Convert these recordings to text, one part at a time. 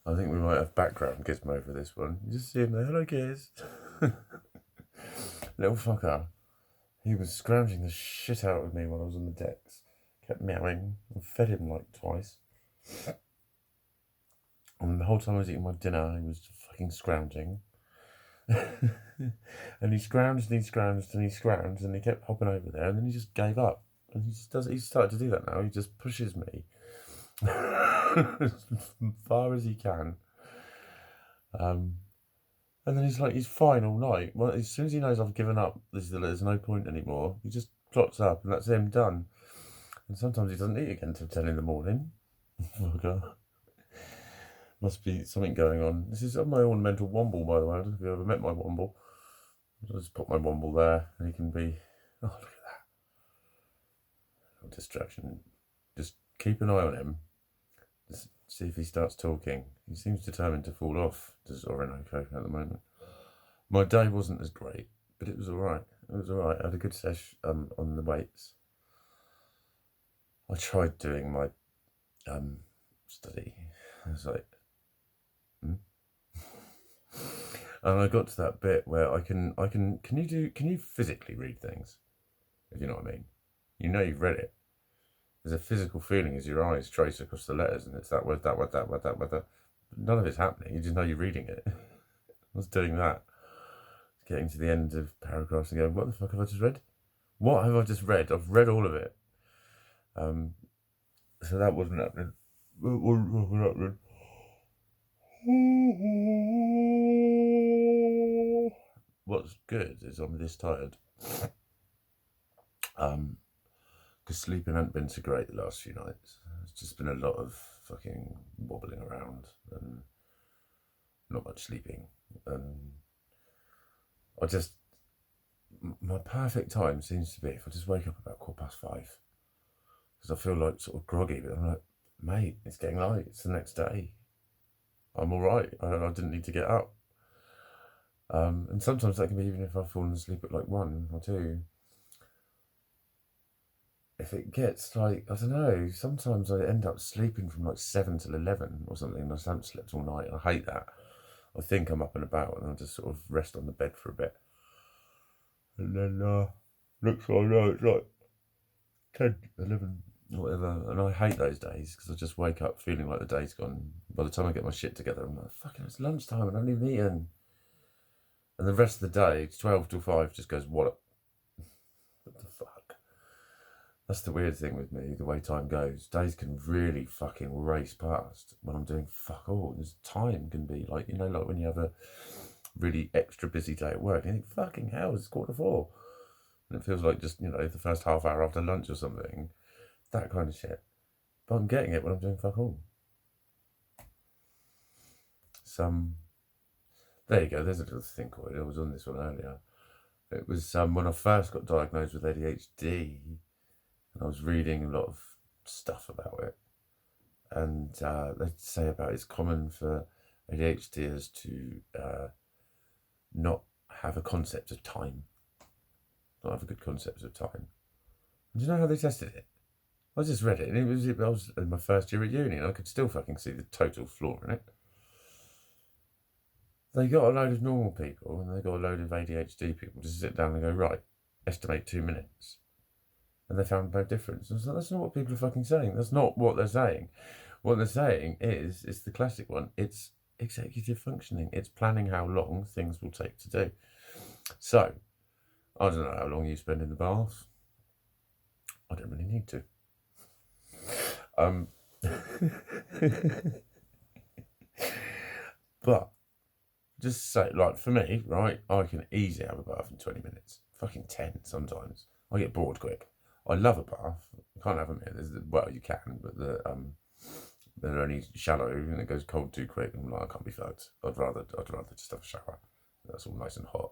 I think we might have background gizmo for this one. You just see him there. Hello, kids. Little fucker. He was scrounging the shit out of me while I was on the decks. Kept meowing. I fed him like twice. And the whole time I was eating my dinner, he was fucking scrounging. And he scrounged and he scrounged and he scrounged and he kept hopping over there and then he just gave up. And he just does. He's started to do that now. He just pushes me as far as he can. And then he's fine all night. Well, as soon as he knows I've given up, there's no point anymore. He just plots up and that's him done. And sometimes he doesn't eat again till 10 in the morning. Fucker. Must be something going on. This is my ornamental womble, by the way. I don't know if you've ever met my womble. I'll just put my womble there and he can be... Oh, look at that. Little distraction. Just keep an eye on him. Just see if he starts talking. He seems determined to fall off to Orinoco at the moment. My day wasn't as great, but it was alright. It was alright. I had a good sesh on the weights. I tried doing my study. I was like... And I got to that bit where can you physically read things? If you know what I mean. You know you've read it. There's a physical feeling as your eyes trace across the letters and it's that word, that word, that word, that word, that. None of it's happening, you just know you're reading it. I was doing that. Getting to the end of paragraphs and going, what the fuck have I just read? What have I just read? I've read all of it. So that wasn't happening. What's good is I'm this tired. Because sleeping hasn't been so great the last few nights. It's just been a lot of fucking wobbling around and not much sleeping. And my perfect time seems to be if I just wake up about 5:15. Because I feel like sort of groggy, but I'm like, mate, it's getting late. It's the next day. I'm all right. I didn't need to get up. And sometimes that can be even if I've fallen asleep at like 1 or 2. If it gets like, I don't know, sometimes I end up sleeping from like 7 till 11 or something and I haven't slept all night. I hate that. I think I'm up and about and I just sort of rest on the bed for a bit. And then next thing I know it's like 10, 11, whatever. And I hate those days because I just wake up feeling like the day's gone. By the time I get my shit together, I'm like, fucking it's lunchtime and I haven't even eaten. And the rest of the day, 12 till 5, just goes wallop. What the fuck? That's the weird thing with me, the way time goes. Days can really fucking race past when I'm doing fuck all. This time can be like, like when you have a really extra busy day at work, and you think, fucking hell, it's 4:45. And it feels like just, the first half hour after lunch or something. That kind of shit. But I'm getting it when I'm doing fuck all. There you go, there's a little thing called it. I was on this one earlier. It was when I first got diagnosed with ADHD, and I was reading a lot of stuff about it. And they say about it's common for ADHDers to not have a concept of time. Not have a good concept of time. And do you know how they tested it? I just read it, and I was in my first year at uni, and I could still fucking see the total flaw in it. They got a load of normal people, and they got a load of ADHD people to sit down and go, right, estimate 2 minutes. And they found no difference. And so that's not what people are fucking saying. That's not what they're saying. What they're saying is, it's the classic one. It's executive functioning. It's planning how long things will take to do. So, I don't know how long you spend in the bath. I don't really need to. But, just say, like, for me, right, I can easily have a bath in 20 minutes. Fucking 10 sometimes. I get bored quick. I love a bath. You can't have them here. Well, you can, but they're only shallow and it goes cold too quick. I'm like, I can't be fucked. I'd rather just have a shower. That's all nice and hot.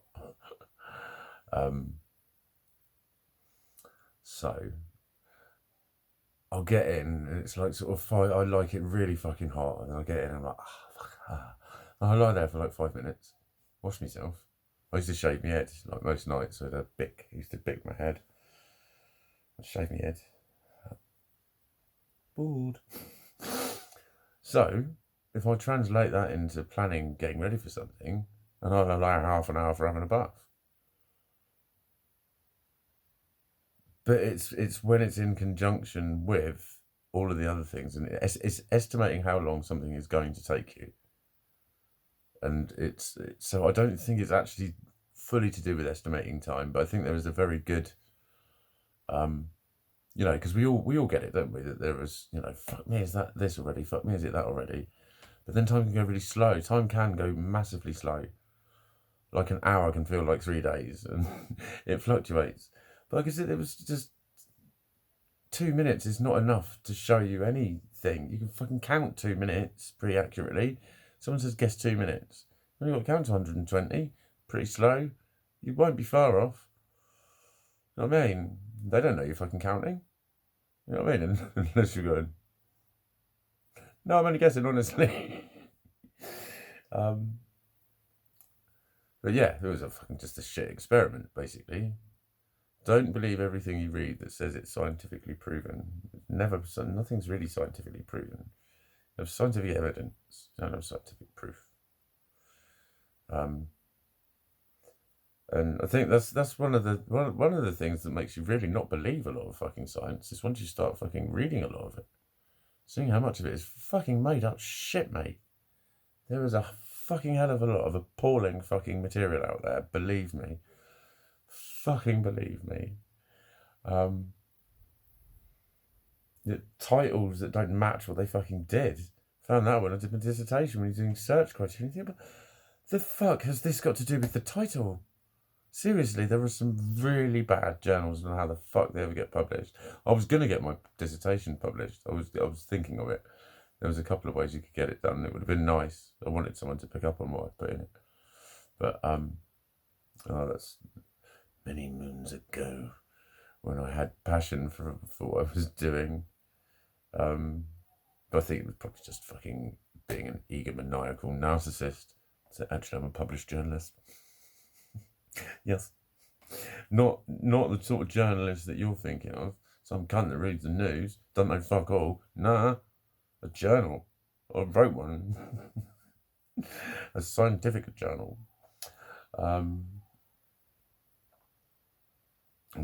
So I'll get in and it's like sort of I like it really fucking hot, and then I get in and I'm like, and I lie there for like 5 minutes, wash myself. I used to shave my head like most nights with a Bic. I used to Bic my head. I'd shave my head. Bored. So if I translate that into planning, getting ready for something, and I'll allow half an hour for having a bath. But it's when it's in conjunction with all of the other things, and it's estimating how long something is going to take you. And so I don't think it's actually fully to do with estimating time, but I think there is a very good, because we all get it, don't we? That there is, fuck me, is that this already? Fuck me, is it that already? But then time can go really slow. Time can go massively slow. Like an hour can feel like 3 days, and it fluctuates. But like I said, it was just 2 minutes is not enough to show you anything. You can fucking count 2 minutes pretty accurately. Someone says guess 2 minutes. You've got to count to 120. Pretty slow. You won't be far off. You know what I mean? They don't know you're fucking counting. You know what I mean? Unless you're going, no, I'm only guessing, honestly. But yeah, it was just a shit experiment, basically. Don't believe everything you read that says it's scientifically proven. Nothing's really scientifically proven. You have scientific evidence, you don't have scientific proof. And I think that's one of the things that makes you really not believe a lot of fucking science is once you start fucking reading a lot of it, seeing how much of it is fucking made up shit, mate. There is a fucking hell of a lot of appalling fucking material out there, believe me. Fucking believe me. The titles that don't match what they fucking did. Found that when I did my dissertation when you're doing search criteria. You think, the fuck has this got to do with the title? Seriously, there were some really bad journals on how the fuck they ever get published. I was going to get my dissertation published. I was thinking of it. There was a couple of ways you could get it done. It would have been nice. I wanted someone to pick up on what I put in it. But, that's many moons ago when I had passion for what I was doing. But I think it was probably just fucking being an egomaniacal narcissist. So actually, I'm a published journalist. Yes. Not the sort of journalist that you're thinking of. Some cunt that reads the news, doesn't know fuck all. Nah, a journal. I wrote one. A scientific journal. I'm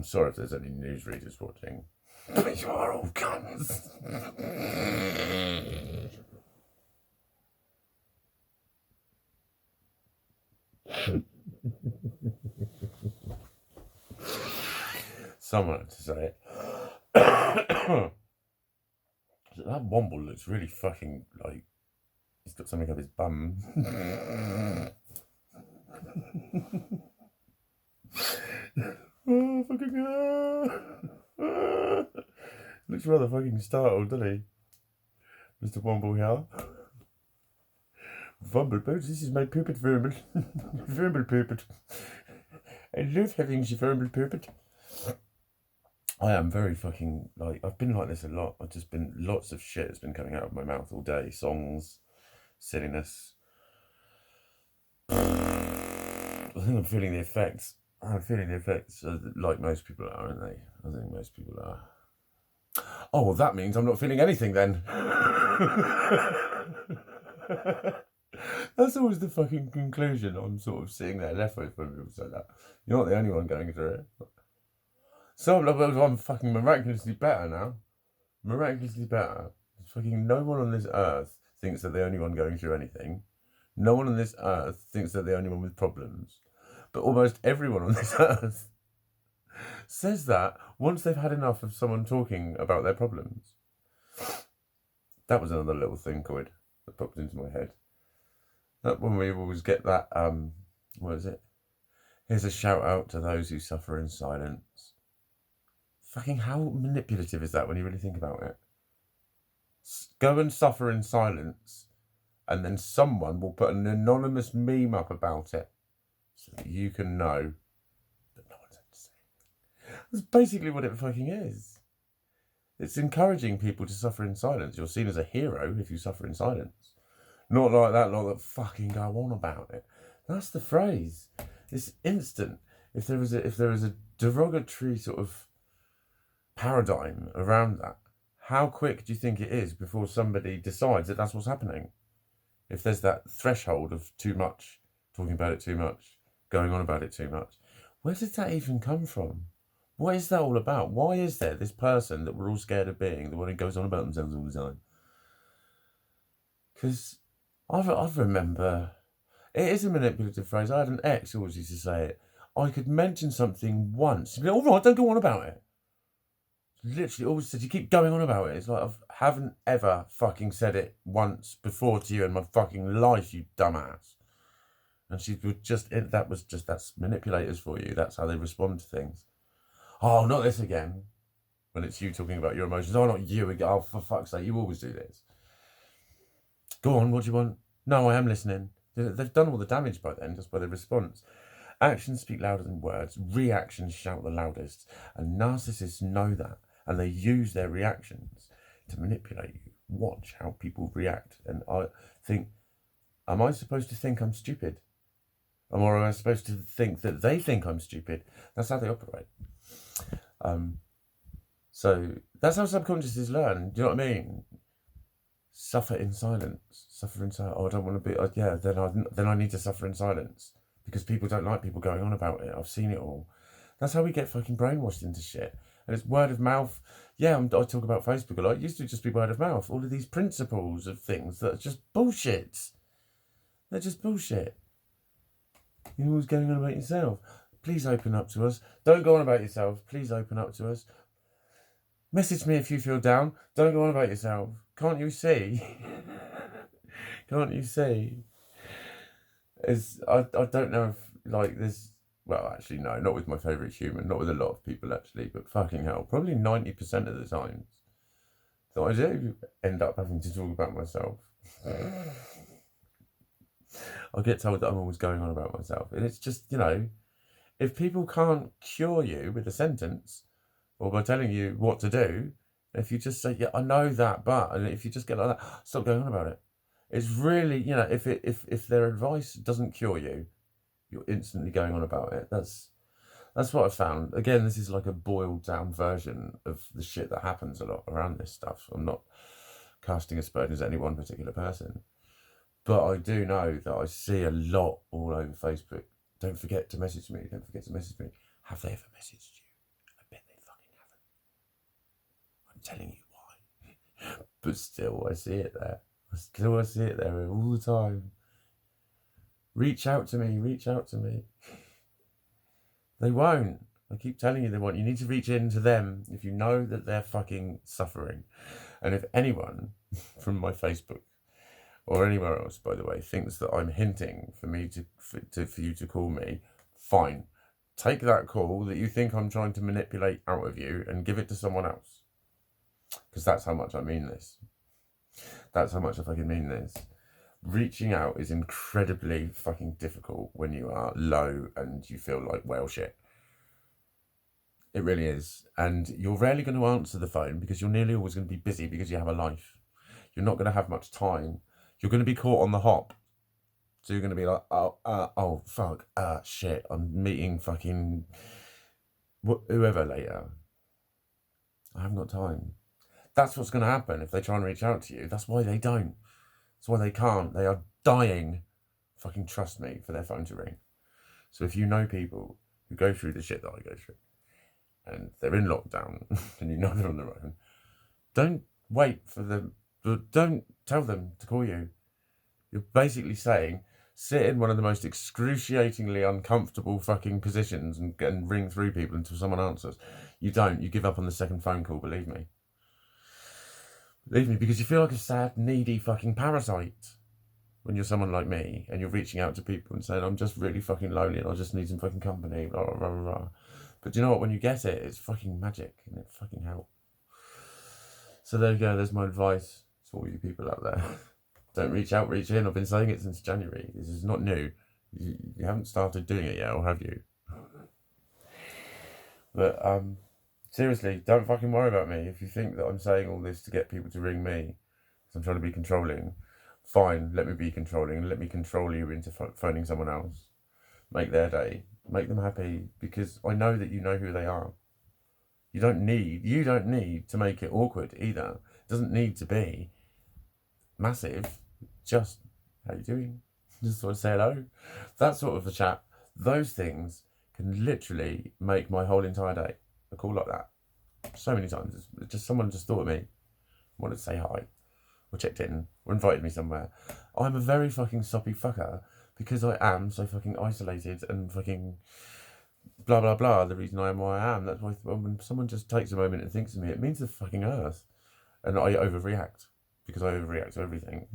sorry if there's any newsreaders watching. But you are all cunts. Someone had to say it. That Womble looks really fucking like he's got something up his bum. Oh, fucking looks rather fucking startled, doesn't he? Mr. Womble here. Womble, this is my puppet vermin. Vermin puppet. I love having the vermin puppet. I am very fucking, I've been like this a lot. I've just been, lots of shit has been coming out of my mouth all day. Songs, silliness. I think I'm feeling the effects. Like most people are, aren't they? I think most people are. Oh, well, that means I'm not feeling anything then. That's always the fucking conclusion. I'm sort of sitting there left with when people say that. You're not the only one going through it. So I'm fucking miraculously better now. Miraculously better. Fucking no one on this earth thinks they're the only one going through anything. No one on this earth thinks they're the only one with problems. But almost everyone on this earth says that once they've had enough of someone talking about their problems. That was another little thinkoid that popped into my head. That when we always get that, what is it? Here's a shout out to those who suffer in silence. Fucking how manipulative is that when you really think about it? Go and suffer in silence, and then someone will put an anonymous meme up about it, so that you can know that no one's had to say it. That's basically what it fucking is. It's encouraging people to suffer in silence. You're seen as a hero if you suffer in silence. Not like that lot that fucking go on about it. That's the phrase. It's instant. If there is a derogatory sort of paradigm around that, how quick do you think it is before somebody decides that that's what's happening? if there's that threshold of too much, talking about it too much, going on about it too much, where did that even come from? What is that all about? Why is there this person that we're all scared of being, the one who goes on about themselves all the time? Because I remember, it is a manipulative phrase. I had an ex who always used to say it. I could mention something once. She'd be like, all right, don't go on about it. Literally always said, you keep going on about it. It's like, I haven't ever fucking said it once before to you in my fucking life, you dumbass. And she would that's manipulators for you. That's how they respond to things. Oh, not this again. When it's you talking about your emotions. Oh, not you again. Oh, for fuck's sake, you always do this. Go on, what do you want? No, I am listening. They've done all the damage by then, just by the response. Actions speak louder than words. Reactions shout the loudest. And narcissists know that. And they use their reactions to manipulate you. Watch how people react. And I think, am I supposed to think I'm stupid? Or am I supposed to think that they think I'm stupid? That's how they operate. So that's how subconsciouses learn. Do you know what I mean? Suffer in silence. Suffer in silence. Oh, I don't want to be. Yeah, then I need to suffer in silence because people don't like people going on about it. I've seen it all. That's how we get fucking brainwashed into shit. And it's word of mouth. Yeah, I talk about Facebook a lot. It used to just be word of mouth. All of these principles of things that are just bullshit. They're just bullshit. You're always going on about yourself. Please open up to us. Don't go on about yourself. Please open up to us. Message me if you feel down. Don't go on about yourself. Can't you see? Can't you see? I don't know if, like, this... Well, actually, no. Not with my favourite human. Not with a lot of people, actually. But fucking hell. Probably 90% of the times that I do end up having to talk about myself. I get told that I'm always going on about myself. And it's just, you know... If people can't cure you with a sentence or by telling you what to do, if you just say, yeah, I know that, but, and if you just get like that, stop going on about it. It's really, you know, if their advice doesn't cure you, you're instantly going on about it. That's what I found. Again, this is like a boiled down version of the shit that happens a lot around this stuff. I'm not casting aspersions at any one particular person, but I do know that I see a lot all over Facebook. Don't forget to message me. Don't forget to message me. Have they ever messaged you? I bet they fucking haven't. I'm telling you why. But still, I see it there. I see it there all the time. Reach out to me. Reach out to me. They won't. I keep telling you they won't. You need to reach into them if you know that they're fucking suffering. And if anyone from my Facebook or anywhere else, by the way, thinks that I'm hinting for you to call me, fine. Take that call that you think I'm trying to manipulate out of you and give it to someone else. Because that's how much I mean this. That's how much I fucking mean this. Reaching out is incredibly fucking difficult when you are low and you feel like whale shit. It really is. And you're rarely going to answer the phone because you're nearly always going to be busy because you have a life. You're not going to have much time. You're going to be caught on the hop. So you're going to be like, oh, fuck, shit, I'm meeting fucking whoever later. I haven't got time. That's what's going to happen if they try and reach out to you. That's why they don't. That's why they can't. They are dying, fucking trust me, for their phone to ring. So if you know people who go through the shit that I go through, and they're in lockdown, and you know they're on their own, don't wait for them. Don't tell them to call you. You're basically saying, sit in one of the most excruciatingly uncomfortable fucking positions and ring through people until someone answers. You don't. You give up on the second phone call, believe me. Believe me, because you feel like a sad, needy fucking parasite when you're someone like me and you're reaching out to people and saying, I'm just really fucking lonely and I just need some fucking company, blah, blah, blah, blah. But you know what? When you get it, it's fucking magic and it fucking helps. So there you go. There's my advice to all you people out there. Don't reach out, reach in. I've been saying it since January. This is not new. You haven't started doing it yet, or have you? But seriously, don't fucking worry about me. If you think that I'm saying all this to get people to ring me, because I'm trying to be controlling, fine, let me be controlling and let me control you into phoning someone else. Make their day. Make them happy, because I know that you know who they are. You don't need to make it awkward either. It doesn't need to be massive. Just how you doing? Just sort of say hello. That sort of a chat. Those things can literally make my whole entire day. A call like that. So many times. It's just someone just thought of me, wanted to say hi, or checked in, or invited me somewhere. I'm a very fucking soppy fucker because I am so fucking isolated and fucking blah blah blah. The reason I am why I am. That's why when someone just takes a moment and thinks of me, it means the fucking earth. And I overreact because I overreact to everything.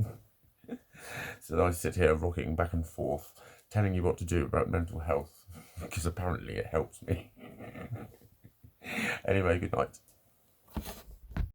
So I sit here rocking back and forth, telling you what to do about mental health because apparently it helps me. Anyway, good night.